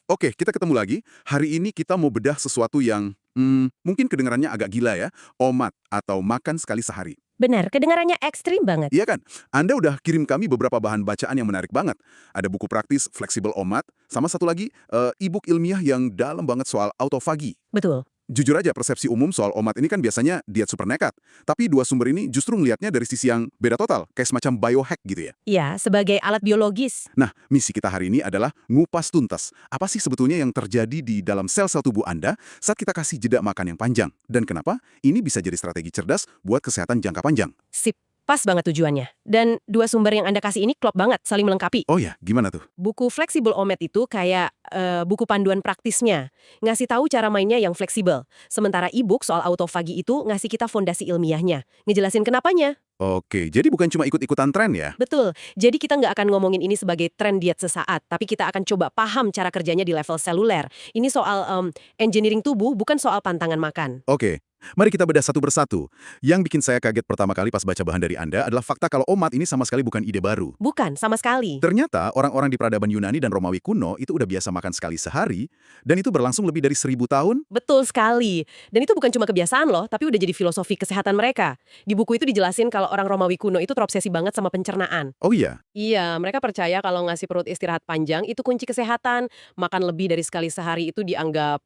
Oke, kita ketemu lagi. Hari ini kita mau bedah sesuatu yang mungkin kedengarannya agak gila ya. OMAD atau makan sekali sehari. Benar, kedengarannya ekstrim banget. Iya kan? Anda udah kirim kami beberapa bahan bacaan yang menarik banget. Ada buku praktis fleksibel OMAD, sama satu lagi e-book ilmiah yang dalam banget soal autofagi. Betul. Jujur aja, persepsi umum soal OMAD ini kan biasanya diet super nekat. Tapi dua sumber ini justru ngelihatnya dari sisi yang beda total, kayak semacam biohack gitu ya. Iya, sebagai alat biologis. Nah, misi kita hari ini adalah ngupas tuntas. Apa sih sebetulnya yang terjadi di dalam sel-sel tubuh Anda saat kita kasih jeda makan yang panjang? Dan kenapa ini bisa jadi strategi cerdas buat kesehatan jangka panjang? Sip, pas banget tujuannya. Dan dua sumber yang Anda kasih ini klop banget, saling melengkapi. Oh ya, gimana tuh? Buku Flexible OMAD itu kayak buku panduan praktisnya. Ngasih tahu cara mainnya yang fleksibel. Sementara e-book soal autofagi itu ngasih kita fondasi ilmiahnya. Ngejelasin kenapanya. Oke, jadi bukan cuma ikut-ikutan tren ya? Betul, jadi kita nggak akan ngomongin ini sebagai tren diet sesaat, tapi kita akan coba paham cara kerjanya di level seluler. Ini soal engineering tubuh, bukan soal pantangan makan. Oke, mari kita bedah satu persatu. Yang bikin saya kaget pertama kali pas baca bahan dari Anda adalah fakta kalau OMAD ini sama sekali bukan ide baru. Bukan, sama sekali. Ternyata orang-orang di peradaban Yunani dan Romawi kuno itu udah biasa makan sekali sehari, dan itu berlangsung lebih dari 1000 tahun. Betul sekali. Dan itu bukan cuma kebiasaan loh, tapi udah jadi filosofi kesehatan mereka. Di buku itu dijelasin kalau orang Romawi kuno itu terobsesi banget sama pencernaan. Oh iya, Iya, mereka percaya kalau ngasih perut istirahat panjang itu kunci kesehatan. Makan lebih dari sekali sehari itu dianggap,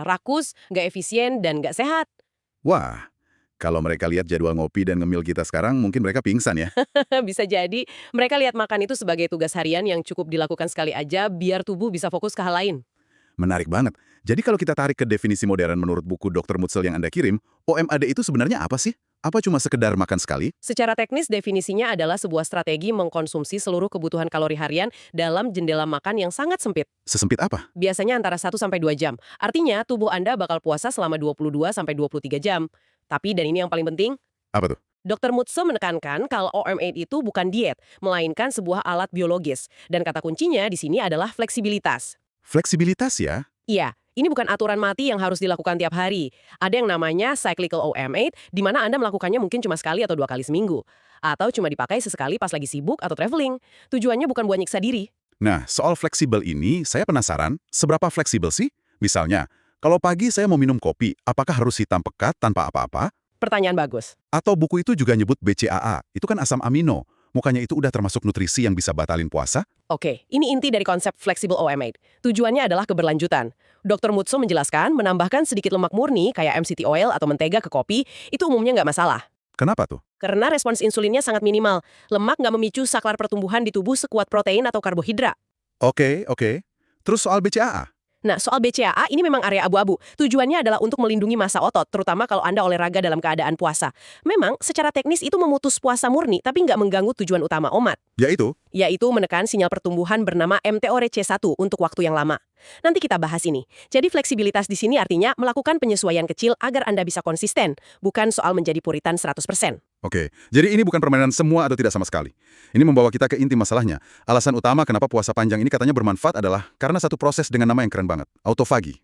rakus, nggak efisien, dan nggak sehat. wah, kalau mereka lihat jadwal ngopi dan ngemil kita sekarang, mungkin mereka pingsan ya. Bisa jadi, mereka lihat makan itu sebagai tugas harian yang cukup dilakukan sekali aja biar tubuh bisa fokus ke hal lain. Menarik banget. Jadi kalau kita tarik ke definisi modern menurut buku Dr. Mutzel yang Anda kirim, OMAD itu sebenarnya apa sih? Apa cuma sekedar makan sekali? Secara teknis, definisinya adalah sebuah strategi mengkonsumsi seluruh kebutuhan kalori harian dalam jendela makan yang sangat sempit. Sesempit apa? Biasanya antara 1 sampai 2 jam. Artinya, tubuh Anda bakal puasa selama 22 sampai 23 jam. Tapi, dan ini yang paling penting, Apa tuh? Dr. Mutso menekankan kalau OM8 itu bukan diet, melainkan sebuah alat biologis. Dan kata kuncinya di sini adalah fleksibilitas. Fleksibilitas ya? Iya, ini bukan aturan mati yang harus dilakukan tiap hari. Ada yang namanya cyclical OM8, di mana Anda melakukannya mungkin cuma sekali atau 2 kali seminggu. Atau cuma dipakai sesekali pas lagi sibuk atau traveling. Tujuannya bukan buat nyiksa diri. Nah, soal fleksibel ini, saya penasaran, seberapa fleksibel sih? Misalnya, kalau pagi saya mau minum kopi, apakah harus hitam pekat tanpa apa-apa? Pertanyaan bagus. Atau buku itu juga nyebut BCAA, itu kan asam amino. Mukanya itu udah termasuk nutrisi yang bisa batalin puasa? Oke, ini inti dari konsep flexible OM8. Tujuannya adalah keberlanjutan. Dr. Mutso menjelaskan, menambahkan sedikit lemak murni kayak MCT oil atau mentega ke kopi, itu umumnya nggak masalah. Kenapa tuh? Karena respons insulinnya sangat minimal. Lemak nggak memicu saklar pertumbuhan di tubuh sekuat protein atau karbohidrat. Oke. Terus soal BCAA? Nah, soal BCAA ini memang area abu-abu. Tujuannya adalah untuk melindungi massa otot, terutama kalau Anda olahraga dalam keadaan puasa. Memang, secara teknis itu memutus puasa murni, tapi nggak mengganggu tujuan utama OMAD, yaitu menekan sinyal pertumbuhan bernama mTORC1 untuk waktu yang lama. Nanti kita bahas ini. Jadi fleksibilitas di sini artinya melakukan penyesuaian kecil agar Anda bisa konsisten, bukan soal menjadi puritan 100%. Oke, jadi ini bukan permainan semua atau tidak sama sekali. Ini membawa kita ke inti masalahnya. Alasan utama kenapa puasa panjang ini katanya bermanfaat adalah karena satu proses dengan nama yang keren banget, autofagi.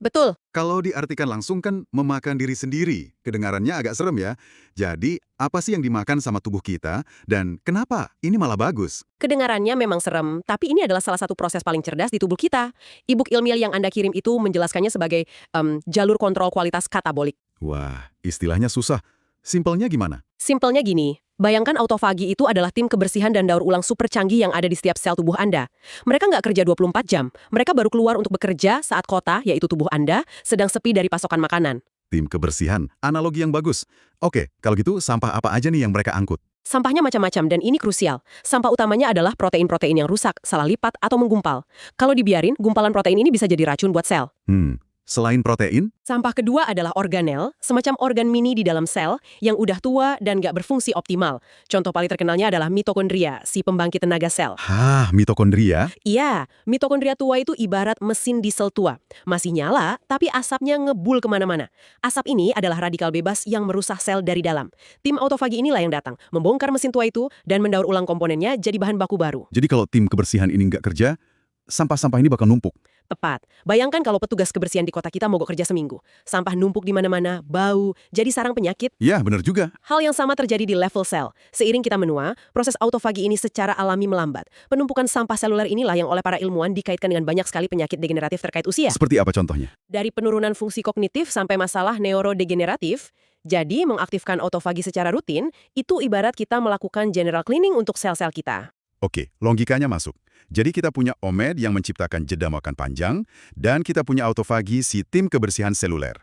Betul. Kalau diartikan langsung kan memakan diri sendiri. Kedengarannya agak serem ya. Jadi, apa sih yang dimakan sama tubuh kita dan kenapa ini malah bagus? Kedengarannya memang serem, tapi ini adalah salah satu proses paling cerdas di tubuh kita. E-book ilmiah yang Anda kirim itu menjelaskannya sebagai jalur kontrol kualitas katabolik. Wah, istilahnya susah. Simpelnya gimana? Simpelnya gini, bayangkan autofagi itu adalah tim kebersihan dan daur ulang super canggih yang ada di setiap sel tubuh Anda. Mereka nggak kerja 24 jam, mereka baru keluar untuk bekerja saat kota, yaitu tubuh Anda, sedang sepi dari pasokan makanan. Tim kebersihan, analogi yang bagus. Oke, kalau gitu sampah apa aja nih yang mereka angkut? Sampahnya macam-macam dan ini krusial. Sampah utamanya adalah protein-protein yang rusak, salah lipat, atau menggumpal. Kalau dibiarin, gumpalan protein ini bisa jadi racun buat sel. Selain protein, Sampah kedua adalah organel, semacam organ mini di dalam sel yang udah tua dan nggak berfungsi optimal. Contoh paling terkenalnya adalah mitokondria, si pembangkit tenaga sel. mitokondria. Iya, mitokondria tua itu ibarat mesin diesel tua. Masih nyala, tapi asapnya ngebul kemana-mana. Asap ini adalah radikal bebas yang merusak sel dari dalam. Tim autofagi inilah yang datang, membongkar mesin tua itu dan mendaur ulang komponennya jadi bahan baku baru. Jadi kalau tim kebersihan ini nggak kerja, sampah-sampah ini bakal numpuk. Tepat. Bayangkan kalau petugas kebersihan di kota kita mogok kerja seminggu. Sampah numpuk di mana-mana, bau, jadi sarang penyakit. Ya, bener juga. Hal yang sama terjadi di level sel. Seiring kita menua, proses autofagi ini secara alami melambat. Penumpukan sampah seluler inilah yang oleh para ilmuwan dikaitkan dengan banyak sekali penyakit degeneratif terkait usia. Seperti apa contohnya? Dari penurunan fungsi kognitif sampai masalah neurodegeneratif. Jadi, mengaktifkan autofagi secara rutin, itu ibarat kita melakukan general cleaning untuk sel-sel kita. Oke, logikanya masuk. Jadi kita punya OMED yang menciptakan jeda makan panjang, dan kita punya autofagi si tim kebersihan seluler.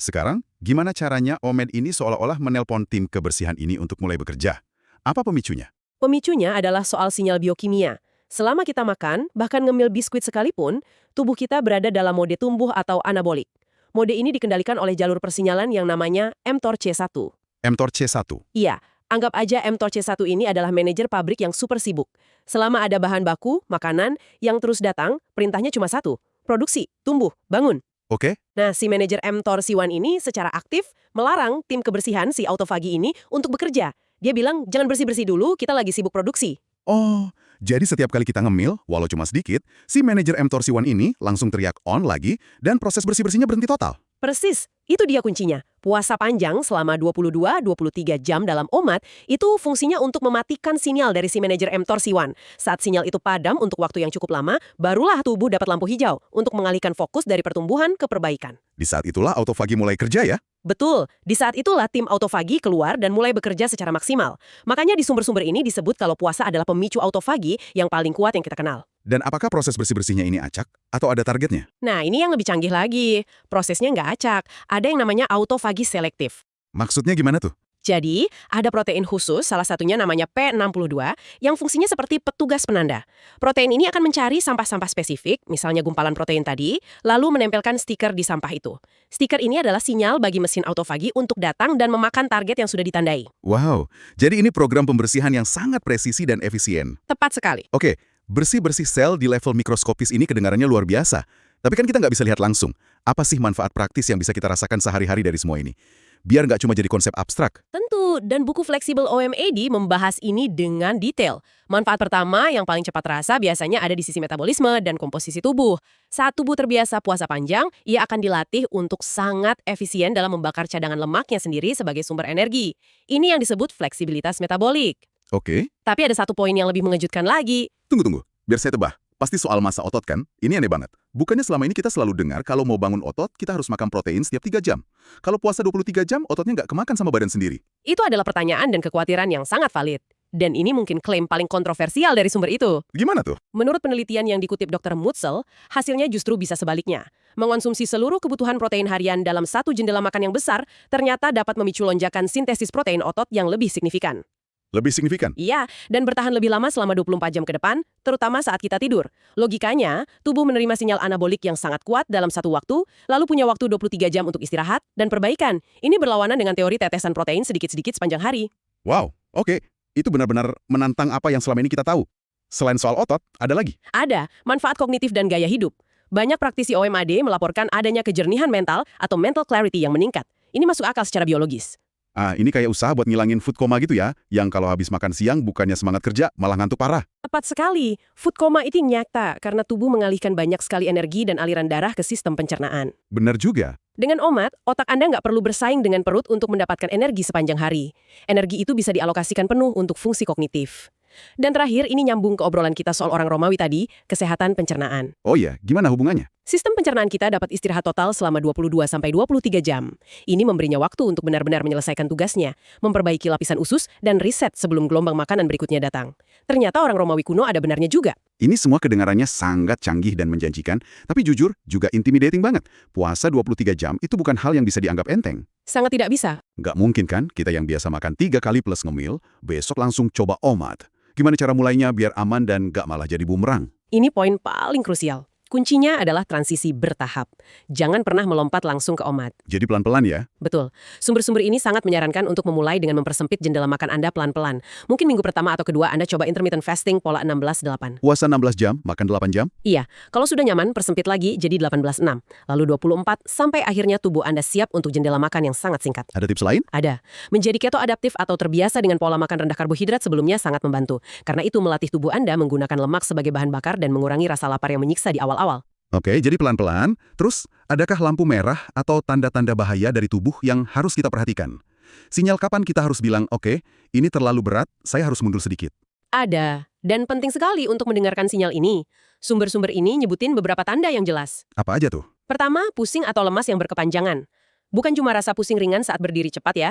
Sekarang, gimana caranya OMED ini seolah-olah menelpon tim kebersihan ini untuk mulai bekerja? Apa pemicunya? Pemicunya adalah soal sinyal biokimia. Selama kita makan, bahkan ngemil biskuit sekalipun, tubuh kita berada dalam mode tumbuh atau anabolik. Mode ini dikendalikan oleh jalur persinyalan yang namanya mTORC1. mTORC1. Iya, anggap aja mTORC1 ini adalah manajer pabrik yang super sibuk. Selama ada bahan baku, makanan, yang terus datang, perintahnya cuma satu. Produksi, tumbuh, bangun. Oke? Nah, si manajer mTORC1 ini secara aktif melarang tim kebersihan si autofagi ini untuk bekerja. Dia bilang, jangan bersih-bersih dulu, kita lagi sibuk produksi. Oh, jadi setiap kali kita ngemil, walau cuma sedikit, si manajer mTORC1 ini langsung teriak on lagi, dan proses bersih-bersihnya berhenti total. Persis, itu dia kuncinya. Puasa panjang selama 22-23 jam dalam OMAD itu fungsinya untuk mematikan sinyal dari si manajer mTORC1. Saat sinyal itu padam untuk waktu yang cukup lama, barulah tubuh dapat lampu hijau untuk mengalihkan fokus dari pertumbuhan ke perbaikan. Di saat itulah autofagi mulai kerja ya? Betul, di saat itulah tim autofagi keluar dan mulai bekerja secara maksimal. Makanya di sumber-sumber ini disebut kalau puasa adalah pemicu autofagi yang paling kuat yang kita kenal. Dan apakah proses bersih-bersihnya ini acak? Atau ada targetnya? Nah, ini yang lebih canggih lagi. Prosesnya nggak acak, ada yang namanya autofagi selektif. Maksudnya gimana tuh? Jadi, ada protein khusus, salah satunya namanya P62, yang fungsinya seperti petugas penanda. Protein ini akan mencari sampah-sampah spesifik, misalnya gumpalan protein tadi, lalu menempelkan stiker di sampah itu. Stiker ini adalah sinyal bagi mesin autofagi untuk datang dan memakan target yang sudah ditandai. Wow, jadi ini program pembersihan yang sangat presisi dan efisien. Tepat sekali. Oke, bersih-bersih sel di level mikroskopis ini kedengarannya luar biasa. Tapi kan kita nggak bisa lihat langsung. Apa sih manfaat praktis yang bisa kita rasakan sehari-hari dari semua ini? Biar nggak cuma jadi konsep abstrak. Tentu, dan buku Flexible OMAD membahas ini dengan detail. Manfaat pertama yang paling cepat terasa biasanya ada di sisi metabolisme dan komposisi tubuh. Saat tubuh terbiasa puasa panjang, ia akan dilatih untuk sangat efisien dalam membakar cadangan lemaknya sendiri sebagai sumber energi. Ini yang disebut fleksibilitas metabolik. Oke, Tapi ada satu poin yang lebih mengejutkan lagi. tunggu. Biar saya tebak. Pasti soal massa otot kan? Ini aneh banget. Bukannya selama ini kita selalu dengar kalau mau bangun otot, kita harus makan protein setiap 3 jam. Kalau puasa 23 jam, ototnya nggak kemakan sama badan sendiri. Itu adalah pertanyaan dan kekhawatiran yang sangat valid. Dan ini mungkin klaim paling kontroversial dari sumber itu. Gimana tuh? Menurut penelitian yang dikutip Dr. Mutzel, hasilnya justru bisa sebaliknya. Mengonsumsi seluruh kebutuhan protein harian dalam satu jendela makan yang besar ternyata dapat memicu lonjakan sintesis protein otot yang lebih signifikan. Lebih signifikan. Iya, dan bertahan lebih lama selama 24 jam ke depan, terutama saat kita tidur. Logikanya, tubuh menerima sinyal anabolik yang sangat kuat dalam satu waktu, lalu punya waktu 23 jam untuk istirahat dan perbaikan. Ini berlawanan dengan teori tetesan protein sedikit-sedikit sepanjang hari. Wow, oke. Itu benar-benar menantang apa yang selama ini kita tahu. Selain soal otot, ada lagi. Ada manfaat kognitif dan gaya hidup. Banyak praktisi OMAD melaporkan adanya kejernihan mental atau mental clarity yang meningkat. Ini masuk akal secara biologis. Ini kayak usaha buat ngilangin food coma gitu ya, yang kalau habis makan siang bukannya semangat kerja, malah ngantuk parah. Tepat sekali. Food coma itu nyata karena tubuh mengalihkan banyak sekali energi dan aliran darah ke sistem pencernaan. Bener juga. Dengan OMAD, otak Anda nggak perlu bersaing dengan perut untuk mendapatkan energi sepanjang hari. Energi itu bisa dialokasikan penuh untuk fungsi kognitif. Dan terakhir, ini nyambung ke obrolan kita soal orang Romawi tadi, kesehatan pencernaan. Oh iya, gimana hubungannya? Sistem pencernaan kita dapat istirahat total selama 22-23 jam. Ini memberinya waktu untuk benar-benar menyelesaikan tugasnya, memperbaiki lapisan usus, dan riset sebelum gelombang makanan berikutnya datang. Ternyata orang Romawi kuno ada benarnya juga. Ini semua kedengarannya sangat canggih dan menjanjikan, tapi jujur juga intimidating banget. Puasa 23 jam itu bukan hal yang bisa dianggap enteng. Sangat tidak bisa. Nggak mungkin kan kita yang biasa makan 3 kali plus ngemil, besok langsung coba OMAD. Gimana cara mulainya biar aman dan nggak malah jadi bumerang? Ini poin paling krusial. Kuncinya adalah transisi bertahap. Jangan pernah melompat langsung ke OMAD. Jadi pelan-pelan ya? Betul. Sumber-sumber ini sangat menyarankan untuk memulai dengan mempersempit jendela makan Anda pelan-pelan. Mungkin minggu pertama atau kedua Anda coba intermittent fasting pola 16-8. Puasa 16 jam, makan 8 jam? Iya, kalau sudah nyaman, persempit lagi jadi 18-6. Lalu 24, sampai akhirnya tubuh Anda siap untuk jendela makan yang sangat singkat. Ada tips lain? Ada. Menjadi keto adaptif atau terbiasa dengan pola makan rendah karbohidrat sebelumnya sangat membantu. Karena itu melatih tubuh Anda menggunakan lemak sebagai bahan bakar dan mengurangi rasa lapar yang menyiksa di awal-awal. Oke, jadi pelan-pelan. Terus, adakah lampu merah atau tanda-tanda bahaya dari tubuh yang harus kita perhatikan? Sinyal kapan kita harus bilang, oke, ini terlalu berat, saya harus mundur sedikit? Ada. Dan penting sekali untuk mendengarkan sinyal ini. Sumber-sumber ini nyebutin beberapa tanda yang jelas. Apa aja tuh? Pertama, pusing atau lemas yang berkepanjangan. Bukan cuma rasa pusing ringan saat berdiri cepat ya.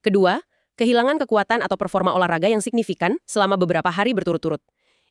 Kedua, kehilangan kekuatan atau performa olahraga yang signifikan selama beberapa hari berturut-turut.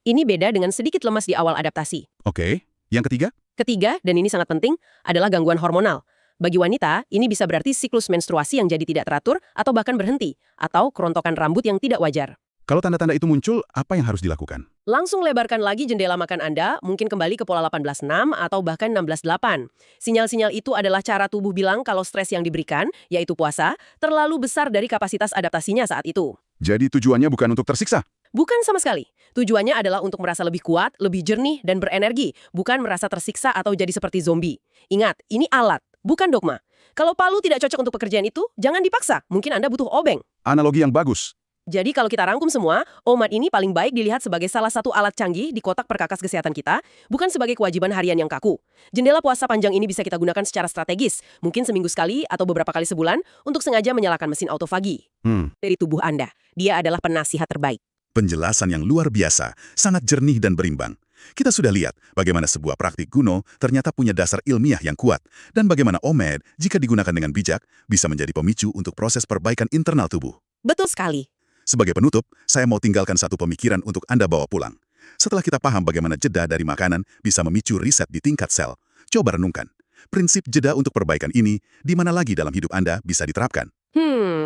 Ini beda dengan sedikit lemas di awal adaptasi. Oke, yang ketiga? Ketiga, dan ini sangat penting, adalah gangguan hormonal. Bagi wanita, ini bisa berarti siklus menstruasi yang jadi tidak teratur atau bahkan berhenti, atau kerontokan rambut yang tidak wajar. Kalau tanda-tanda itu muncul, apa yang harus dilakukan? Langsung lebarkan lagi jendela makan Anda, mungkin kembali ke pola 18-6 atau bahkan 16-8. Sinyal-sinyal itu adalah cara tubuh bilang kalau stres yang diberikan, yaitu puasa, terlalu besar dari kapasitas adaptasinya saat itu. Jadi tujuannya bukan untuk tersiksa? Bukan sama sekali. Tujuannya adalah untuk merasa lebih kuat, lebih jernih, dan berenergi, bukan merasa tersiksa atau jadi seperti zombie. Ingat, ini alat, bukan dogma. Kalau palu tidak cocok untuk pekerjaan itu, jangan dipaksa. Mungkin Anda butuh obeng. Analogi yang bagus. Jadi kalau kita rangkum semua, OMAD ini paling baik dilihat sebagai salah satu alat canggih di kotak perkakas kesehatan kita, bukan sebagai kewajiban harian yang kaku. Jendela puasa panjang ini bisa kita gunakan secara strategis, mungkin seminggu sekali atau beberapa kali sebulan, untuk sengaja menyalakan mesin autofagi dari tubuh Anda. Dia adalah penasihat terbaik. Penjelasan yang luar biasa, sangat jernih dan berimbang. Kita sudah lihat bagaimana sebuah praktik kuno ternyata punya dasar ilmiah yang kuat, dan bagaimana OMAD, jika digunakan dengan bijak, bisa menjadi pemicu untuk proses perbaikan internal tubuh. Betul sekali. Sebagai penutup, saya mau tinggalkan satu pemikiran untuk Anda bawa pulang. Setelah kita paham bagaimana jeda dari makanan bisa memicu riset di tingkat sel, coba renungkan. Prinsip jeda untuk perbaikan ini, di mana lagi dalam hidup Anda bisa diterapkan?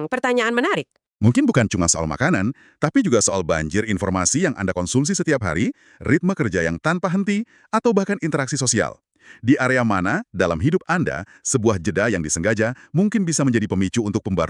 Pertanyaan menarik. Mungkin bukan cuma soal makanan, tapi juga soal banjir informasi yang Anda konsumsi setiap hari, ritme kerja yang tanpa henti, atau bahkan interaksi sosial. Di area mana dalam hidup Anda, sebuah jeda yang disengaja mungkin bisa menjadi pemicu untuk pembaruan